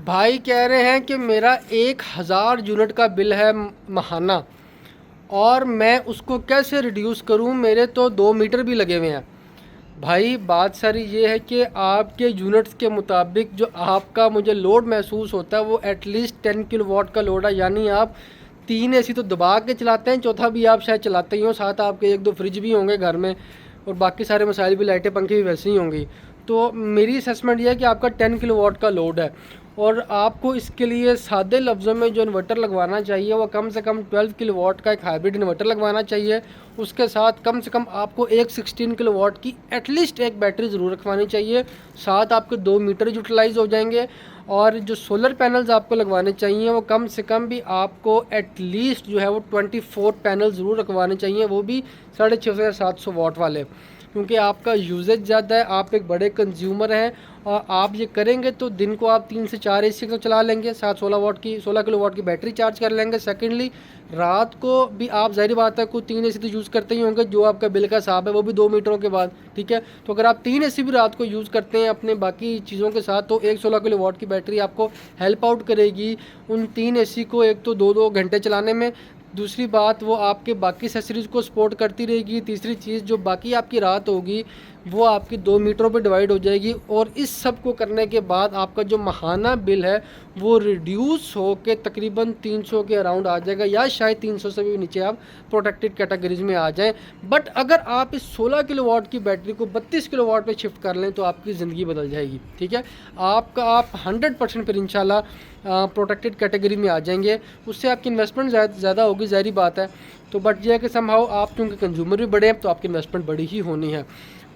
भाई कह रहे हैं कि मेरा 1000 यूनिट का बिल है माहाना, और मैं उसको कैसे रिड्यूस करूं, मेरे तो 2 मीटर भी लगे हुए हैं। भाई बात सारी ये है कि आपके यूनिट्स के मुताबिक जो आपका मुझे लोड महसूस होता है वो एटलीस्ट 10 किलोवाट का लोड है। यानी आप 3 एसी तो दबा के चलाते हैं, चौथा भी आप शायद चलाते ही हो, साथ आपके 1-2 फ्रिज भी होंगे घर में, और बाकी सारे मसाइल भी, लाइटें पंखे भी वैसे ही होंगी। तो मेरी असेसमेंट ये है कि आपका 10 किलोवाट का लोड है, और आपको इसके लिए सादे लफ्ज़ों में जो इन्वर्टर लगवाना चाहिए वो कम से कम 12 किलोवाट का एक हाइब्रिड इन्वर्टर लगवाना चाहिए। उसके साथ कम से कम आपको एक 16 किलोवाट की एटलीस्ट एक बैटरी ज़रूर रखवानी चाहिए। साथ आपके 2 मीटर यूटिलाइज़ हो जाएंगे। और जो सोलर पैनल्स आपको लगवाने चाहिए वो कम से कम भी आपको एटलीस्ट जो है वो 24 पैनल ज़रूर रखवाने चाहिए, वो भी 650 या 700 वाट वाले, क्योंकि आपका यूजेज ज़्यादा है, आप एक बड़े कंज्यूमर हैं, और आप ये करेंगे तो दिन को आप 3 से 4 एसी तो चला लेंगे, साथ 16 किलोवाट की बैटरी चार्ज कर लेंगे। सेकेंडली रात को भी आप ज़ाहिर बात है कोई 3 एसी तो यूज़ करते ही होंगे, जो आपका बिल का हिसाब है वो भी 2 मीटरों के बाद, ठीक है। तो अगर आप 3 एसी भी रात को यूज़ करते हैं अपने बाकी चीज़ों के साथ, तो एक 16 किलोवाट की बैटरी आपको हेल्प आउट करेगी उन 3 एसी को एक तो 2-2 घंटे चलाने में। दूसरी बात, वो आपके बाकी एक्सेसरीज़ को सपोर्ट करती रहेगी। तीसरी चीज़, जो बाकी आपकी रात होगी वो आपकी 2 मीटरों पे डिवाइड हो जाएगी, और इस सब को करने के बाद आपका जो माहाना बिल है वो रिड्यूस हो के तकरीबन 300 के अराउंड आ जाएगा, या शायद 300 से भी नीचे आप प्रोटेक्टेड कैटेगरीज में आ जाएं। बट अगर आप इस 16 किलोवाट की बैटरी को 32 किलोवाट पे शिफ्ट कर लें तो आपकी ज़िंदगी बदल जाएगी, ठीक है। आप 100% फिर इंशाल्लाह प्रोटेक्टेड कैटेगरी में आ जाएंगे। उससे आपकी इन्वेस्टमेंट ज़्यादा होगी, ज़ाहिर बात है। तो बट यह है कि समहाउ आप चूँकि कंज्यूमर भी बड़े हैं तो आपकी इन्वेस्टमेंट बड़ी ही होनी है।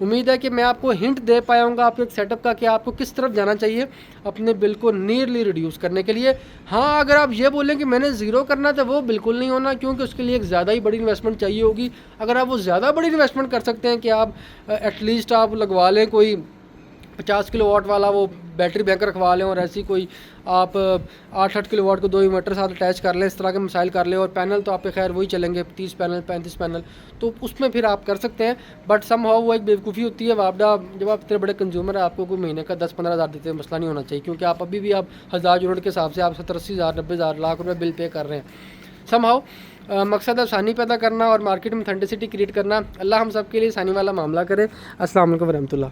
उम्मीद है कि मैं आपको हिंट दे पाया हूँ आपके एक सेटअप का कि आपको किस तरफ जाना चाहिए अपने बिल को नियरली रिड्यूस करने के लिए। हाँ, अगर आप ये बोलें कि मैंने ज़ीरो करना तो वो बिल्कुल नहीं होना, क्योंकि उसके लिए एक ज़्यादा ही बड़ी इन्वेस्टमेंट चाहिए होगी। अगर आप वो ज़्यादा बड़ी इन्वेस्टमेंट कर सकते हैं कि आप एटलीस्ट आप लगवा लें कोई 50 किलोवाट वाला वो बैटरी बैंक रखवा लें, और ऐसी कोई आप 8-8 किलोवाट को 2 इन्वर्टर साथ अटैच कर लें, इस तरह के मसाइल कर लें, और पैनल तो आपके खैर वही चलेंगे 30 पैनल 35 पैनल, तो उसमें फिर आप कर सकते हैं। बट समहाउ वो एक बेवकूफ़ी होती है वापडा, जब आप इतने बड़े कंज्यूमर हैं, आपको कोई महीने का 10-15 हज़ार देते हैं मसला नहीं होना चाहिए, क्योंकि आप अभी भी आप 1000 यूनिट के हिसाब से आप 70-80 हज़ार 90 हज़ार लाख रुपये बिल पे कर रहे हैं। समहाउ मकसद आसानी पैदा करना और मार्केट में ऑथेंटिसिटी क्रिएट करना। अल्लाह हम सब के लिए आसानी वाला मामला करे। अस्सलाम वालेकुम रहमतुल्लाह।